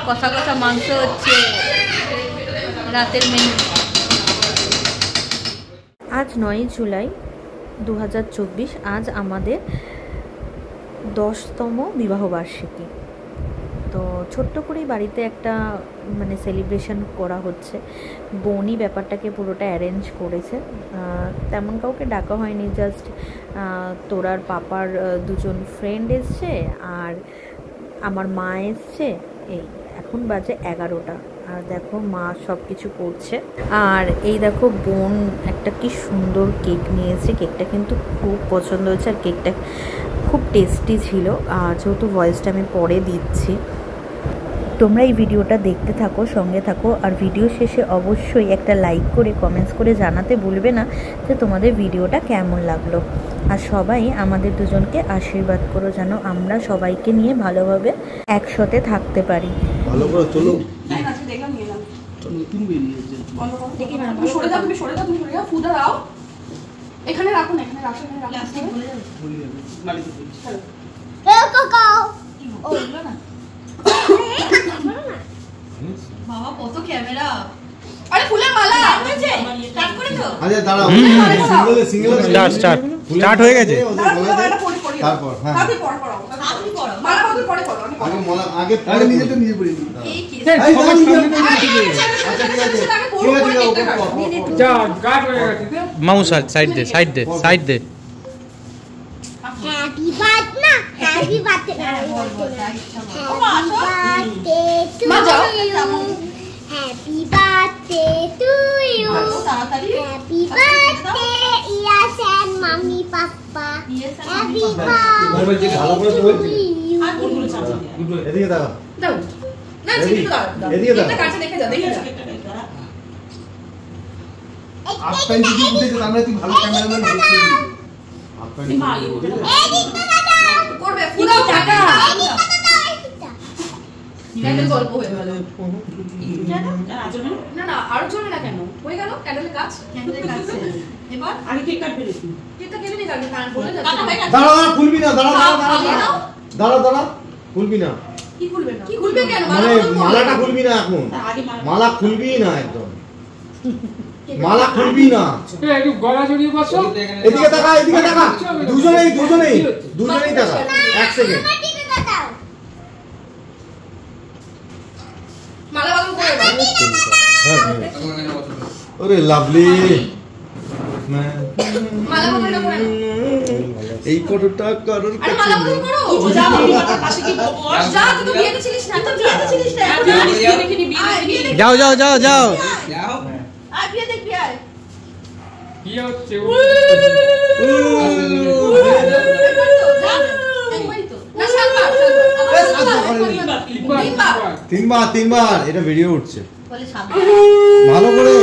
কষা কষা মাংস হচ্ছে রাতের মেনু। আজ 9 জুলাই 2024। আজ আমাদের 10তম বিবাহবার্ষিকী। তো ছোট্ট করেই বাড়িতে একটা মানে সেলিব্রেশন করা হচ্ছে। বোনই ব্যাপারটাকে পুরোটা অ্যারেঞ্জ করেছে, তেমন কাউকে ডাকা হয়নি। জাস্ট তোরার পাপার দুজন ফ্রেন্ড এসছে আর আমার মা এসছে। এই এখন বাজে 11টা, আর দেখো মা সব কিছু করছে। আর এই দেখো বোন একটা কি সুন্দর কেক নিয়েছে, কেকটা কিন্তু খুব পছন্দ হয়েছে আর কেকটা খুব টেস্টি ছিল। আর যেহেতু ভয়েসটা আমি পরে দিচ্ছি, তোমরা এই ভিডিওটা দেখতে থাকো, সঙ্গে থাকো। আর ভিডিও শেষে অবশ্যই একটা লাইক করে কমেন্টস করে জানাতে ভুলবে না যে তোমাদের ভিডিওটা কেমন লাগলো। আর সবাই আমাদের দুজনকে আশীর্বাদ করো যেন আমরা সবাইকে নিয়ে ভালোভাবে একসাথে থাকতে পারি। ভালো করে চলো। এখানে রাখুন, এখানে রাখুন, বাবা কত ক্যামেরা। আরে ফুলের মালা হয়েছে, স্টার্ট করেছো? আচ্ছা দাঁড়াও, সিঙ্গেল স্টার্ট হয়ে গেছে। তারপর হ্যাঁ আগে পড় পড়ো, আপনি পড়ো মালা বদল পড়ে পড়ো। আগে পরে নিজে তো নিজে পড়ে নিই। এই কি আচ্ছা ঠিক আছে যা গাট হয়ে গেছে। মাউস সাইড দে, সাইড দে, সাইড দে। হ্যাপি বার্থডে না, হ্যাপি বার্থডে না, মা যাও। Happy birthday to you, happy birthday ইয়াস and mummy papa, happy birthday ভালো করে তো বলছি। আর কোনগুলো চাচা এদিকে দাও দাও না, ঠিক দাও এদিকে দাও। এটা কাছে দেখে যাও, দেখে যাও। আপনি যদি উঠে যান আমরা কি ভালো ক্যামেরাম্যান হচ্ছি। আপনি করবে পুরো টাকা ক্যান্ডেল গল্প হয়ে গেল। না না আরো চলে না কেন, হয়ে গেল ক্যান্ডেলের কাজ। ক্যান্ডেলের কাজ এবার আগে কেক কাটবে রে। কেকটা কেটে নি আগে, কারণ বলে যাচ্ছে দাঁড়া দাঁড়া খুলবি না, দাঁড়া দাঁড়া দাঁড়া খুলবি না। কি খুলবে না? কি খুলবে কেন? মানে মালাটা খুলবি না এখন, মালা খুলবি না একদম, মালা খুলবি না। একটু গলা জড়িয়ে বসো। এদিকে তাকা, এদিকে তাকা, দুজনেই তাকা। এক সেকেন্ড মালা বাদল করে দাও। ওরে লাভলি, মালা বাদল করে দাও। এই কতটা কারোর আরে কাছে মালা বাদল করো। যা বেবি মাতার পাশে কি বস। যা তুই বিয়েতে ছিলিস না, তুই বিয়েতে ছিলিস না। বিয়ে দেখি নি, বিয়ে দেখি। যাও যাও যাও যাও। আয় বিয়ে দেখবি আয়। কি হচ্ছে? তিনবার এটা ভিডিও উঠছে ভালো করে।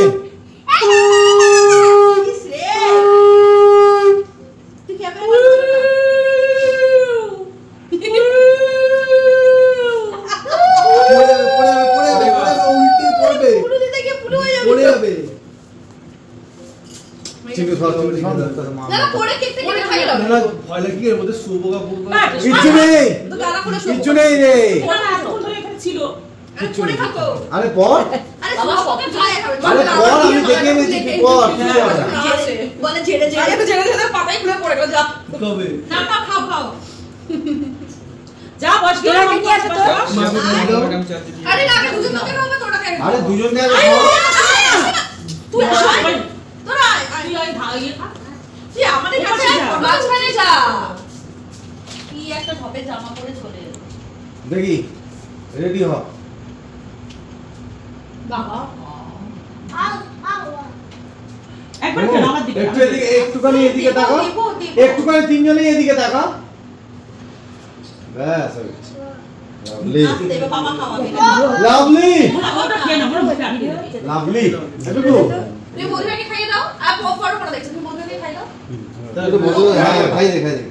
কিচ্ছু নেই রে, আরে পর, আরে পর, আমি দেখে নিয়েছি পর। বলে ঝেড়ে ঝেড়ে তো ঝেড়ে ঝেড়ে পাতাই খুলে পড়ে গেল। যা কবে না না খাও খাও যা বস গেল কি আছে তো। আরে না আগে দুজন তোকে খাওয়াবে, তোরা খাবে। আরে দুজন কে তুই আয়, তোরা আয় আয় ভাইয়ে খা। তুই আমাদের কাছে মাঝখানে যা। কি একটা হবে জামা পরে চলে এলো। দেখি রেডি হ। বাবা একবার কেন আমার দিকে, একটু এদিকে, একটুখানি এদিকে তাকা, একটুখানি তিনজনেই এদিকে তাকা। ব্যাস হয়ে গেছে। লাভলি বাবা খাওয়াবে। লাভলি ওটা খেয়ে নাও, ওটা আমি দিয়ে দিই। লাভলি একটু তুমি বন্ধুকে খাইয়ে দাও। আর পর পর দেখছো তুমি বন্ধুকে খাইয়ে দাও। একটু বলো। হ্যাঁ খাই দে, খাই দে।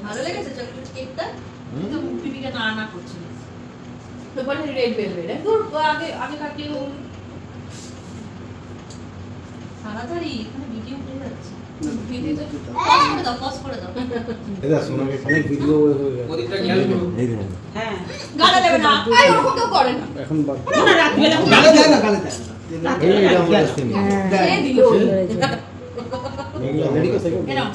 ভালো লেগেছে চকলেট কেকটা? তো পিপিকে না না করছিল। তো বলে রেড ভেলভেট। দূর আগে আগে কাটিও। তাড়াতাড়ি এখানে ভিডিও উঠে যাচ্ছে। ভিডিওতে পজ করে দাও, পজ করে দাও। এটা সোনাকে অনেক ভিডিও হয়ে গেছে ওদিকটা খেয়াল করো। এই দেখুন হ্যাঁ গালে দেবে না আই ওরকম কেউ করে না এখন না রাত বেলা গালে দেয় না গালে দেয় না এই এটা আমরা আসছি এই দিল রেডি করে থেকে এনাও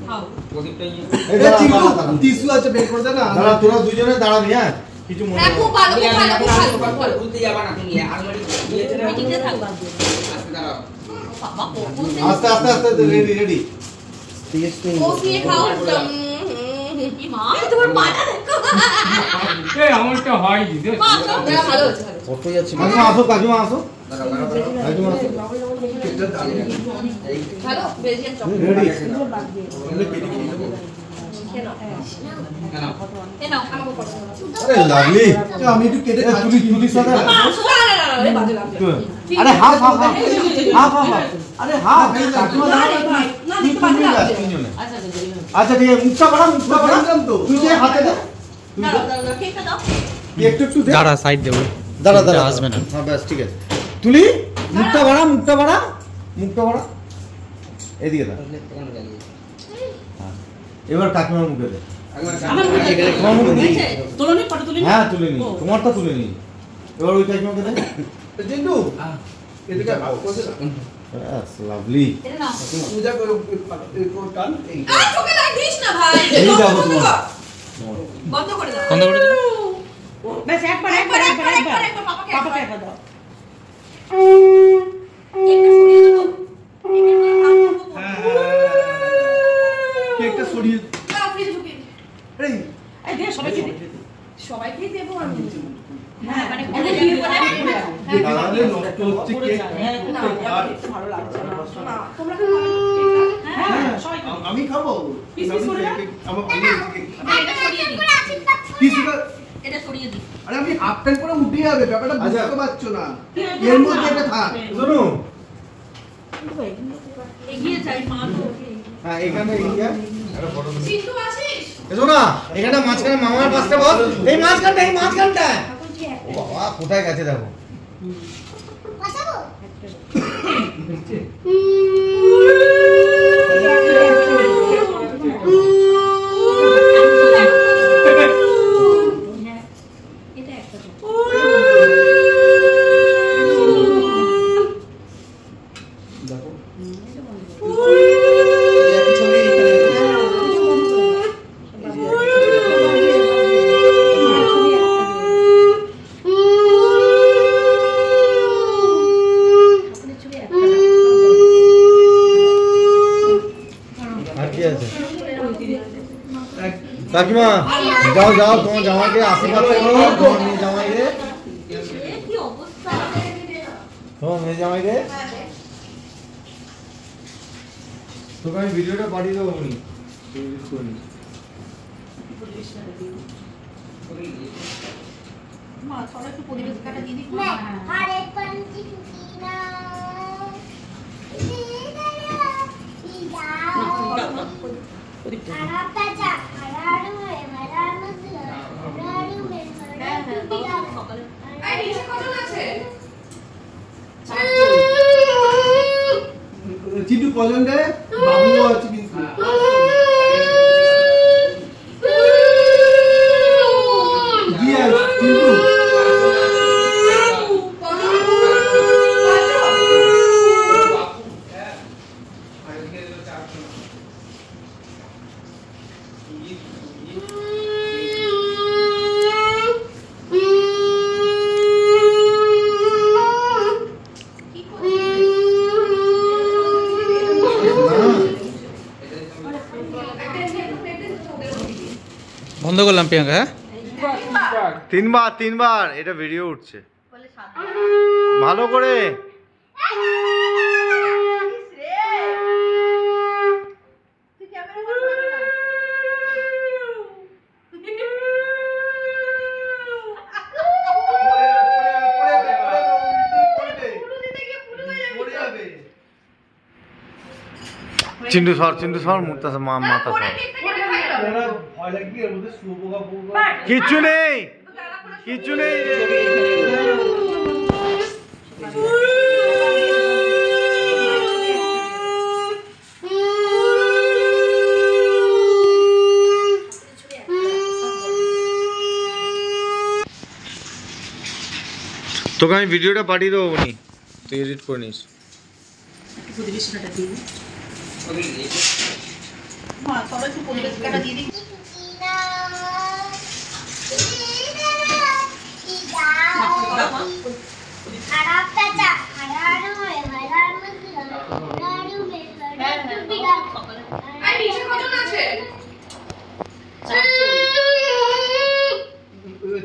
খাও ওদিকটা ইয়ে। এই এই দাঁড়া চিকু দাঁড়া টিস্যু আছে বের করে দে না দাঁড়া তোরা দুজনে দাঁড়াবি হ্যাঁ কিছু মনে হ্যাঁ খুব ভালো খুব ভালো খুব ভালো ভুলতে যাবা না তুমি আলমারি দিয়েছে না মিটিংতে থাকবা আজকে দাঁড়াও বাবা কোন আস্তে আস্তে আস্তে রেডি রেডি কফি খাও কি মা তোমার পাটা দেখো এই আমারটা হয় দিদে মা সব ভালো হচ্ছে কত যাচ্ছে কাকিমা আসো কাকিমা আসো দাঁড়াও দাঁড়াও কাকিমা আসো ভালো বেলজিয়াম চকলেট রেডি এনাও আমাকে পছন্দ আরে লাভলি আমি একটু কেটে তুলি তুলি সাদা মা আসো না না না বাজে লাগছে আরে half half half half half আরে হাফ কাকিমা না রে ভাই না দিতে পারবি না আচ্ছা আচ্ছা ঠিক আছে মুখটা বাড়া তো তুই যে হাতে দে দাও দাও কেকটা দাও একটু একটু দে দাঁড়া সাইড দেবো দাঁড়া দাঁড়া আসবে না হ্যাঁ ব্যাস ঠিক আছে তুলি মুখটা বাড়া মুখটা বাড়া মুখটা বাড়া এদিকে দা হ্যাঁ। এবার কাকিমার মুখে দে তোমার মুখে দি তুলনি ফটো তুলনি হ্যাঁ তুলে নি তোমারটা তুলে নি এবার ওই কাকিমাকে দে জিন্টু এদিকে ব্যাস লাভলি এটা নাও পূজা করে টান এই আ চোখে লাগিস না ভাই এই দেখো তোমার বন্ধ করে দাও বন্ধ করে দিলে বাস একবার পাপাকে একবার দাও কেকটা সরিয়ে দাও ফ্রিজে ঢুকিয়ে এই এই দে সবাইকে দেবো আমি না মানে তাহলে নষ্ট হচ্ছে কেক ভালো লাগছে না তোমরা আমি খাবো পিস পিস করে দাও। আমার এটা সরিয়ে দিই টিস্যুটা এটা সরিয়ে দিই আরে আমি হাফ প্যান্ট পরে উঠে যাবে ব্যাপারটা আচ্ছা। বুঝতে পারছো না এর মধ্যে এটা থাক শোনো এগিয়ে যাই মা তো হ্যাঁ এখানে ইয়া সিন্ধু আসিস এসো না এখানে মাঝখানে মামার পাশটা বল এই মাঝখানটা ও বাবা কোথায় গেছে দেখো বসাবো এটা একটা আর কি আছে কাকিমা যাও যাও তোমার জামাইকে আশীর্বাদ করো তোমার মেয়ে জামাইকে কি অবস্থা তোমার মেয়ে জামাইকে তোকে আমি ভিডিওটা পাঠিয়ে দেবো উনি মা সবাই একটু পরিবেশ কাটা দিয়ে দিই मैं हरे पंछी ना চিন্টু কজন রে বাবু আছে কিন্তু দিয়া চিন্টু বন্ধ করলাম প্রিয়াঙ্কা হ্যাঁ তিনবার এটা ভিডিও উঠছে ভালো করে চিন্টু সর মুক্তা মাথা সর ভয় লাগবে এর মধ্যে শুয়োপোকা কিচ্ছু নেই তোকে আমি ভিডিওটা পাঠিয়ে দেবো নি, তুই এডিট করে নিস। পরিবেশনাটা দিয়ে দিই। মা সবাই একটু পরিবেশনাটা দিয়ে দিই।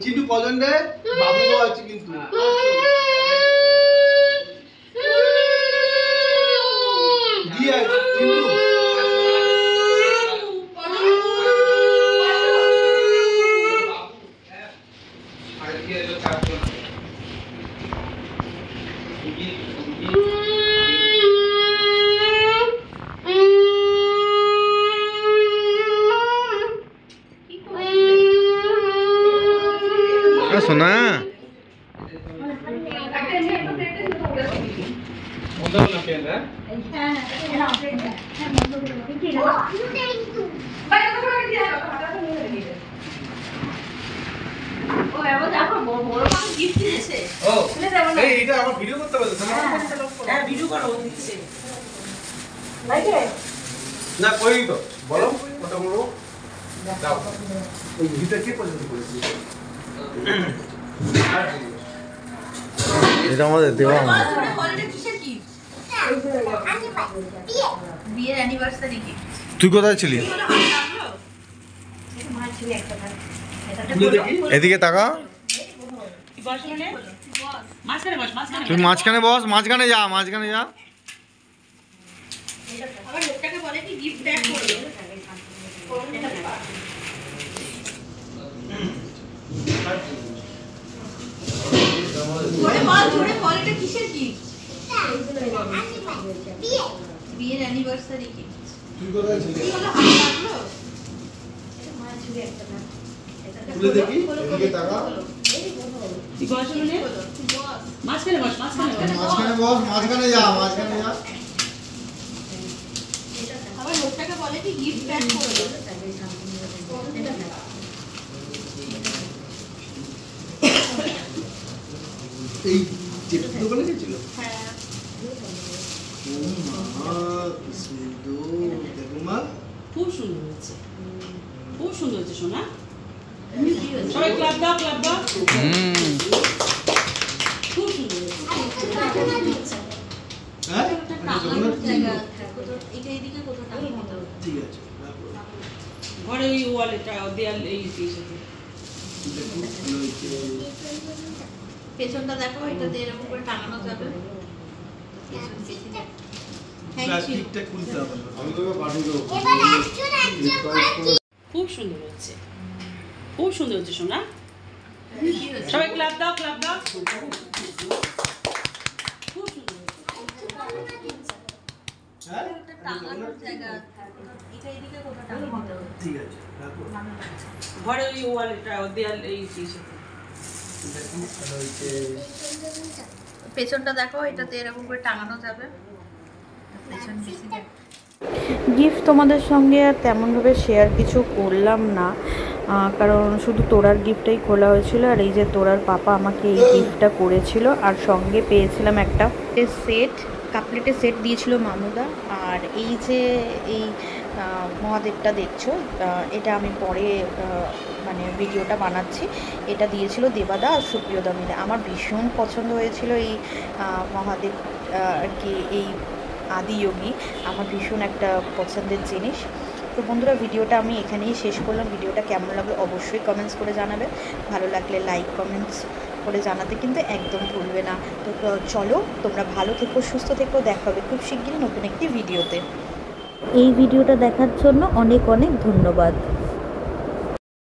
চিন্টু কজন রে? বাবুও আছে কিন্তু। দিয়া চিন্টু সোনা এইটা আমার ভিডিও করতে পারছো হ্যাঁ ভিডিও করো দিচ্ছে না কই তো বলো কত বলবো দাও ওই ভিডিওটা কে পছন্দ করেছে এটা আমাদের দেওয়া আমার হলিডে কিসের কি বিয়ের অ্যানিভার্সারি কি তুই কোথায় ছিলি? এদিকে তাকা, তুই মাঝখানে বস, মাঝখানে যা, মাঝখানে যা। আবার লোকটাকে বলে কি গিফট ব্যাক করবে জোরে বল এটা কিসের কি বিয়ের অ্যানিভার্সারি কি তুই কোথায় ছিলি কি হলো হাত লাগলো খুলে দেখি এদিকে তাকা মাঝখানে বস মাঝখানে বস, মাঝখানে যা, মাঝখানে যা। আবার লোকটাকে বলে কি গিফট ব্যাক করবে এই চিপস দোকানে গেছিল হ্যাঁ ও মা কি সুন্দর দেখো মা খুব সুন্দর হয়েছে, খুব সুন্দর হয়েছে সোনা। সবাই ক্লাব দাও, ক্লাব দাও। খুব সুন্দর হয়েছে। হ্যাঁ ঠিক আছে ঘরে ওই ওয়ালে দেয়াল এই সাথে পেছনটা দেখো এটাতে এরকম করে টাঙানো যাবে প্লাস্টিকটা খুলতে হবে আমি তোকে পাঠিয়ে দেবো। এবার একজন একজন করে খুব সুন্দর হয়েছে, খুব সুন্দর হয়েছে সোনা। সবাই ক্লাব দাও, ক্লাব দাও। খুব সুন্দর হ্যাঁ টাঙানোর জায়গা এটা এদিকে কোথাও টাঙিয়ে দিতে হবে ঠিক আছে রাখো ঘরে ওই ওয়ালে দেয়াল এই সাথে পেছনটা দেখো এটাতে এরকম করে টাঙানো যাবে পেছন বেশি গিফট তোমাদের সঙ্গে আর তেমনভাবে শেয়ার কিছু করলাম না, কারণ শুধু তোরার গিফটটাই খোলা হয়েছিল। আর এই যে তোরার পাপা আমাকে এই গিফটটা করেছিল, আর সঙ্গে পেয়েছিলাম একটা সেট, কাপলেটের সেট দিয়েছিল মামুদা। আর এই যে এই মহাদেবটা দেখছো, এটা আমি পরে মানে ভিডিওটা বানাচ্ছি, এটা দিয়েছিল দেবাদা আর সুপ্রিয়দা মিলে। আমার ভীষণ পছন্দ হয়েছিল এই মহাদেব আর কি, এই আদিযোগী আমার ভীষণ একটা পছন্দের জিনিস। তো বন্ধুরা ভিডিওটা আমি এখানেই শেষ করলাম। ভিডিওটা কেমন লাগলো অবশ্যই কমেন্টস করে জানাবে, ভালো লাগলে লাইক কমেন্টস করে জানাতে কিন্তু একদম ভুলবে না। তো চলো তোমরা ভালো থেকো, সুস্থ থেকো, দেখা হবে খুব শিগগিরই নতুন একটি ভিডিওতে। এই ভিডিওটা দেখার জন্য অনেক অনেক ধন্যবাদ।